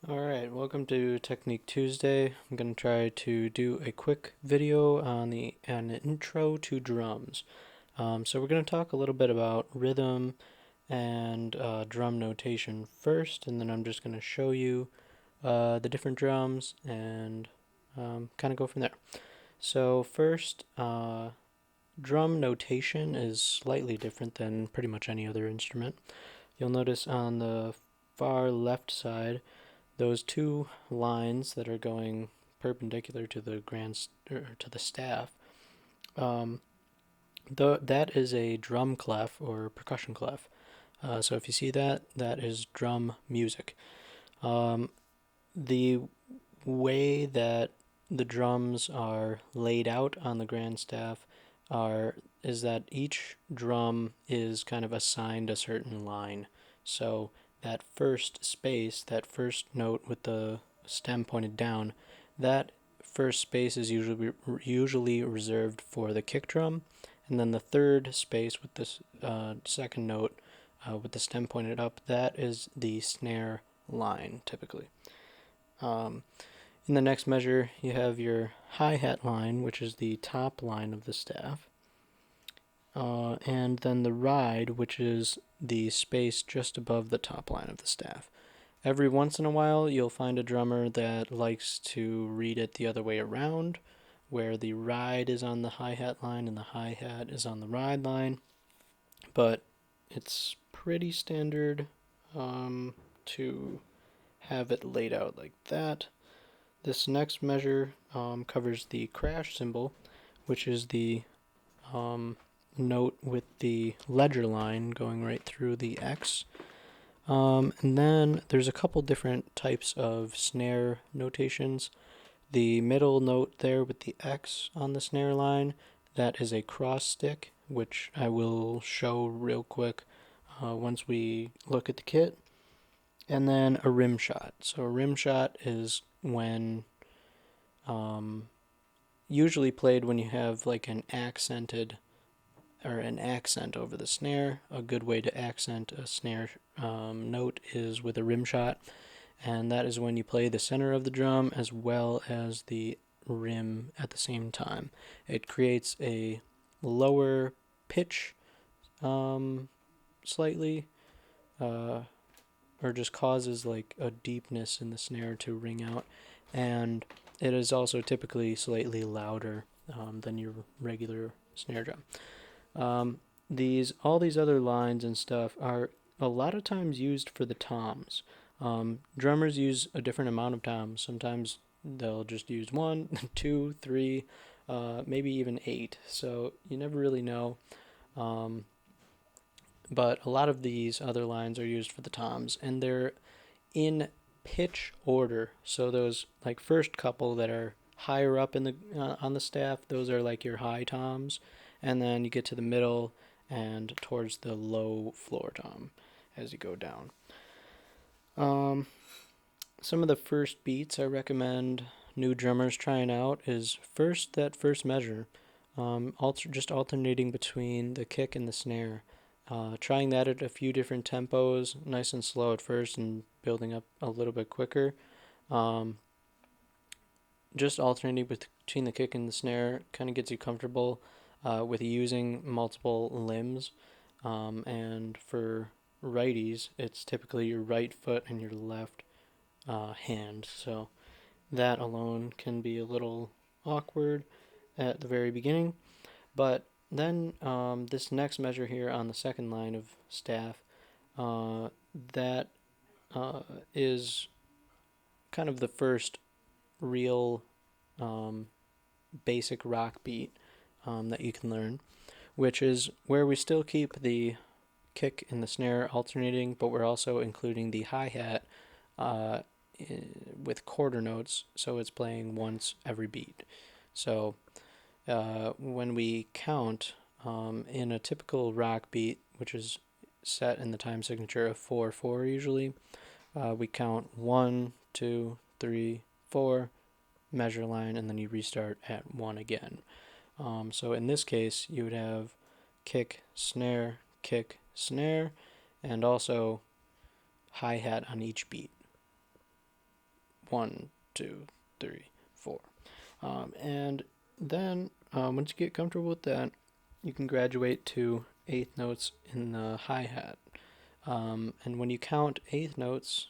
Alright, welcome to Technique Tuesday. I'm going to try to do a quick video on an intro to drums. So we're going to talk a little bit about rhythm and drum notation first, and then I'm just going to show you the different drums and kind of go from there. So first, drum notation is slightly different than pretty much any other instrument. You'll notice on the far left side those two lines that are going perpendicular to the to the staff, um, that is a drum clef or percussion clef. So if you see that, that is drum music. Um, the way that the drums are laid out on the grand staff are is that each drum is kind of assigned a certain line. So that first space, that first note with the stem pointed down, that first space is usually reserved for the kick drum, and then the third space with this second note with the stem pointed up, that is the snare line typically. Um, in the next measure, you have your hi-hat line, which is the top line of the staff, and then the ride, which is the space just above the top line of the staff. Every once in a while, you'll find a drummer that likes to read it the other way around, where the ride is on the hi-hat line and the hi-hat is on the ride line, but it's pretty standard to have it laid out like that. This next measure covers the crash cymbal, which is the note with the ledger line going right through the X. And then there's a couple different types of snare notations. The middle note there with the X on the snare line, that is a cross stick, which I will show real quick once we look at the kit. And then a rim shot. So a rim shot is when usually played when you have like an accented or an accent over the snare. A good way to accent a snare note is with a rim shot, and that is when you play the center of the drum as well as the rim at the same time. It creates a lower pitch slightly, or just causes like a deepness in the snare to ring out, and it is also typically slightly louder than your regular snare drum. All these other lines and stuff are a lot of times used for the toms. Drummers use a different amount of toms. Sometimes they'll just use one, two, three, maybe even eight. So you never really know. But a lot of these other lines are used for the toms, and they're in pitch order. So those like first couple that are higher up in the on the staff, those are like your high toms, and then you get to the middle and towards the low floor tom as you go down. Um, some of the first beats I recommend new drummers trying out is first that first measure, just alternating between the kick and the snare. Trying that at a few different tempos, nice and slow at first, and building up a little bit quicker. Um, just alternating between the kick and the snare kind of gets you comfortable with using multiple limbs. And for righties, it's typically your right foot and your left hand. So that alone can be a little awkward at the very beginning. But then this next measure here on the second line of staff, that is kind of the first real basic rock beat that you can learn, which is where we still keep the kick and the snare alternating, but we're also including the hi-hat uh, with quarter notes, so it's playing once every beat. So when we count in a typical rock beat, which is set in the time signature of 4/4 usually, we count 1, 2, 3, 4, measure line, and then you restart at 1 again. So in this case, you would have kick, snare, and also hi-hat on each beat. 1, 2, 3, 4. And then once you get comfortable with that, you can graduate to eighth notes in the hi-hat. And when you count eighth notes,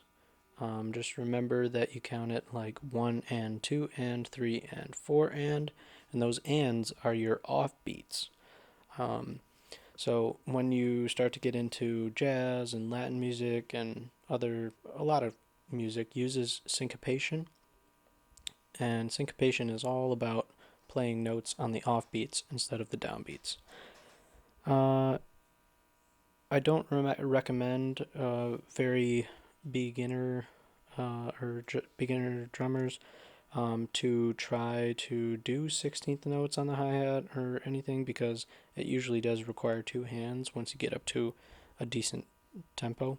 just remember that you count it like 1 and 2 and 3 and 4 and those ands are your offbeats. So when you start to get into jazz and Latin music and a lot of music uses syncopation, and syncopation is all about playing notes on the offbeats instead of the downbeats. I don't recommend very beginner beginner drummers to try to do 16th notes on the hi-hat or anything, because it usually does require two hands once you get up to a decent tempo.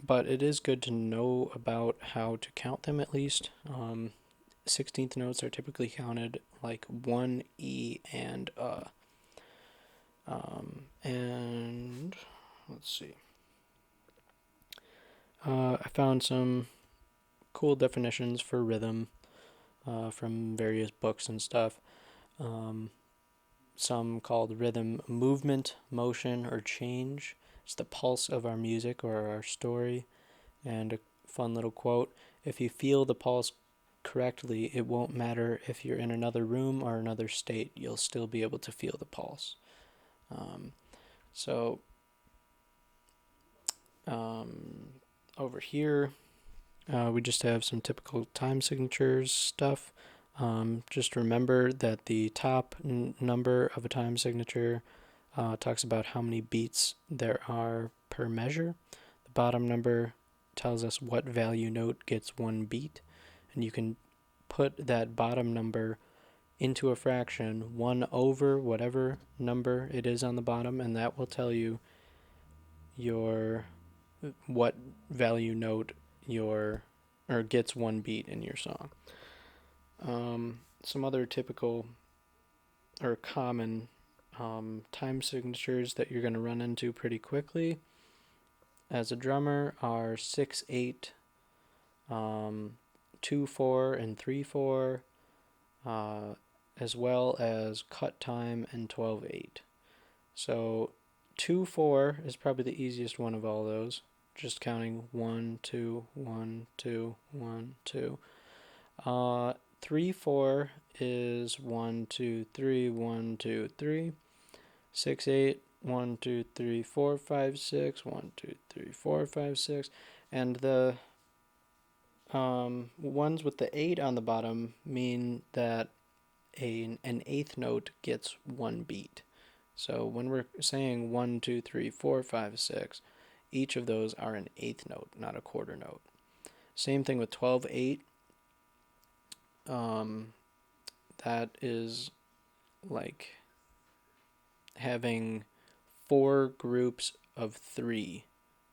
But it is good to know about how to count them at least. 16th notes are typically counted like 1 E and and let's see. I found some cool definitions for rhythm from various books and stuff. Some called rhythm movement, motion, or change. It's the pulse of our music or our story. And a fun little quote: if you feel the pulse correctly, it won't matter if you're in another room or another state, you'll still be able to feel the pulse. So over here, we just have some typical time signatures stuff. Just remember that the top number of a time signature talks about how many beats there are per measure. The bottom number tells us what value note gets one beat, and you can put that bottom number into a fraction 1 over whatever number it is on the bottom, and that will tell you what value note gets one beat in your song. Some other typical or common time signatures that you're going to run into pretty quickly as a drummer are 6/8, 2/4, and 3/4, as well as cut time and 12/8. So 2/4 is probably the easiest one of all those, just counting 1, 2, 1, 2, 1, 2. 3/4 is 1, 2, 3, 1, 2, 3. 6/8, 1, 2, 3, 4, 5, 6, 1, 2, 3, 4, 5, 6. And the ones with the 8 on the bottom mean that an eighth note gets one beat. So when we're saying 1, 2, 3, 4, 5, 6, each of those are an eighth note, not a quarter note. Same thing with 12/8. That is like having 4 groups of 3.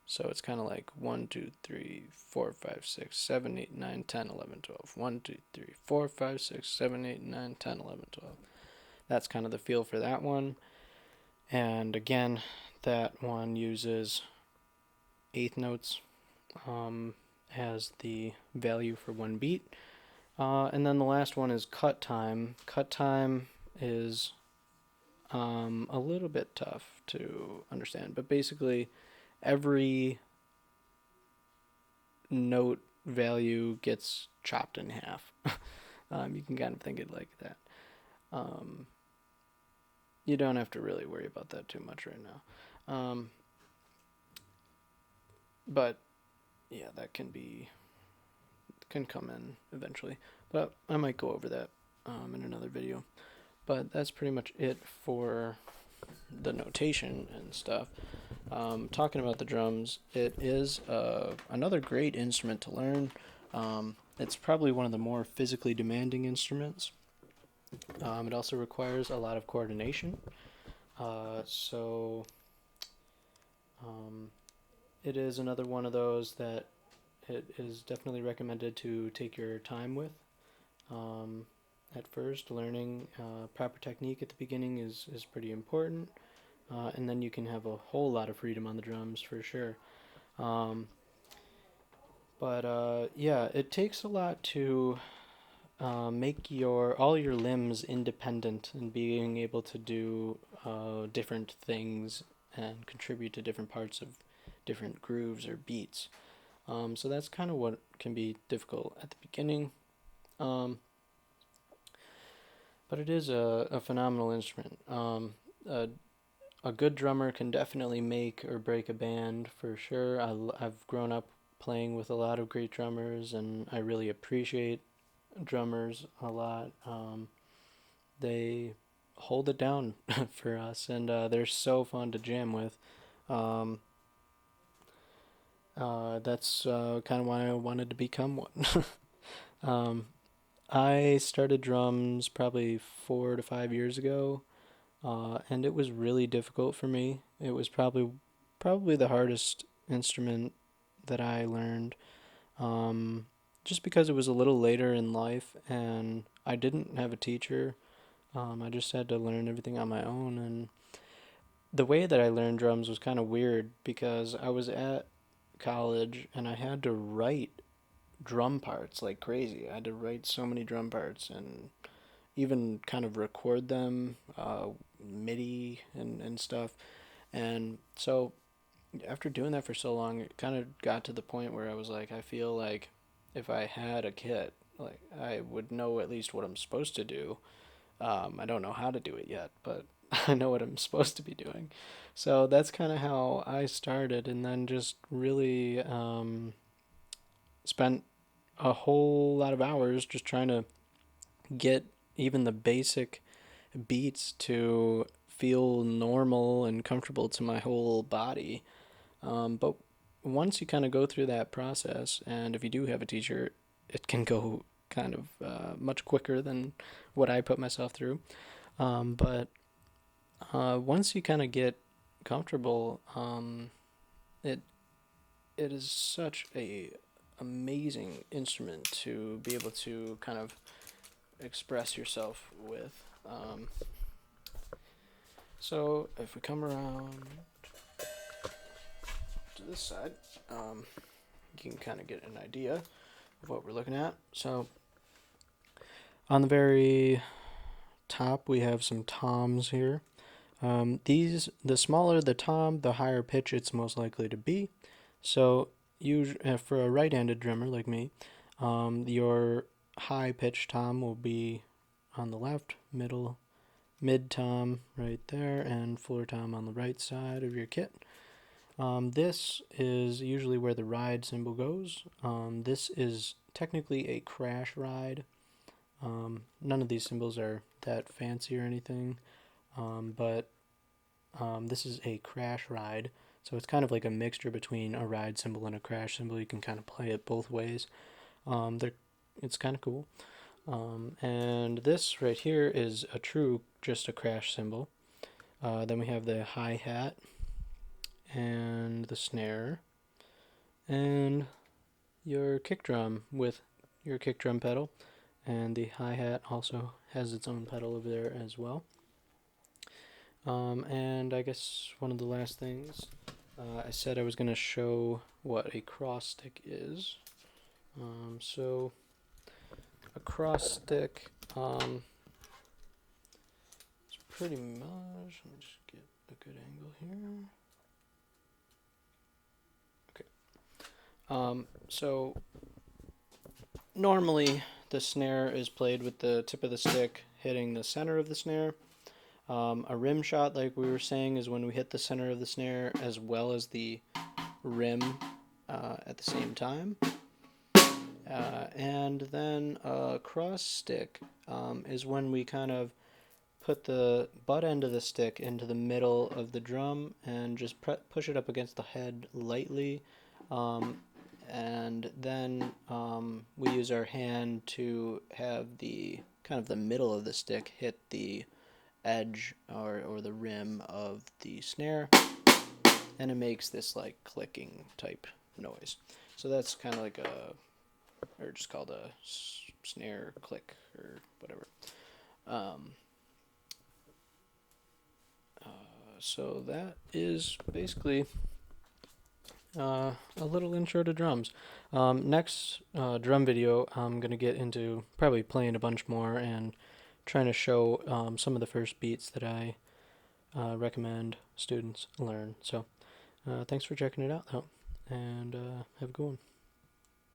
So it's kind of like 1, 2, 3, 4, 5, 6, 7, 8, 9, 10, 11, 12. 1, 2, 3, 4, 5, 6, 7, 8, 9, 10, 11, 12. That's kind of the feel for that one. And again, that one uses eighth notes as the value for one beat. And then the last one is cut time. Cut time is a little bit tough to understand, but basically every note value gets chopped in half. You can kind of think it like that. You don't have to really worry about that too much right now. But yeah, that can come in eventually. But I might go over that in another video. But that's pretty much it for the notation and stuff. Talking about the drums, it is another great instrument to learn. It's probably one of the more physically demanding instruments. It also requires a lot of coordination. It is another one of those that it is definitely recommended to take your time with. At first, learning proper technique at the beginning is pretty important, and then you can have a whole lot of freedom on the drums for sure. But yeah, it takes a lot to make your all your limbs independent and being able to do different things and contribute to different parts of different grooves or beats. So that's kind of what can be difficult at the beginning. Um, but it is a phenomenal instrument. A good drummer can definitely make or break a band for sure. I've grown up playing with a lot of great drummers, and I really appreciate drummers a lot. They hold it down for us, and they're so fun to jam with. Um, that's kind of why I wanted to become one. um, I started drums probably 4 to 5 years ago, and it was really difficult for me. It was probably the hardest instrument that I learned, um, just because it was a little later in life, and I didn't have a teacher. I just had to learn everything on my own, and the way that I learned drums was kind of weird because I was at college and I had to write drum parts like crazy. I had to write so many drum parts and even kind of record them, MIDI and stuff. And so after doing that for so long, it kind of got to the point where I was like, I feel like if I had a kit, like I would know at least what I'm supposed to do. I don't know how to do it yet, but I know what I'm supposed to be doing. So that's kind of how I started, and then just really spent a whole lot of hours just trying to get even the basic beats to feel normal and comfortable to my whole body. But once you kind of go through that process, and if you do have a teacher, it can go kind of much quicker than what I put myself through. But once you kind of get comfortable, it it is such a amazing instrument to be able to kind of express yourself with. So if we come around to this side, you can kind of get an idea of what we're looking at. So on the very top, we have some toms here. The smaller the tom, the higher pitch it's most likely to be. So, for a right-handed drummer like me, your high-pitched tom will be on the left, mid tom right there, and fuller tom on the right side of your kit. This is usually where the ride cymbal goes. This is technically a crash ride. None of these cymbals are that fancy or anything, but this is a crash ride. So it's kind of like a mixture between a ride cymbal and a crash cymbal. You can kind of play it both ways. It's kind of cool. And this right here is just a crash cymbal. Then we have the hi-hat and the snare and your kick drum with your kick drum pedal. And the hi-hat also has its own pedal over there as well. And I guess one of the last things, I said I was going to show what a cross stick is. So a cross stick is pretty much, let me just get a good angle here. Okay. So normally the snare is played with the tip of the stick hitting the center of the snare. A rim shot, like we were saying, is when we hit the center of the snare as well as the rim at the same time. And then a cross stick is when we kind of put the butt end of the stick into the middle of the drum and just push it up against the head lightly. And then we use our hand to have the kind of the middle of the stick hit the edge or the rim of the snare, and it makes this like clicking type noise. So that's kind of like or just called a snare click or whatever. So that is basically a little intro to drums. Next drum video, I'm gonna get into probably playing a bunch more and trying to show some of the first beats that I recommend students learn. So thanks for checking it out, though, and have a good one.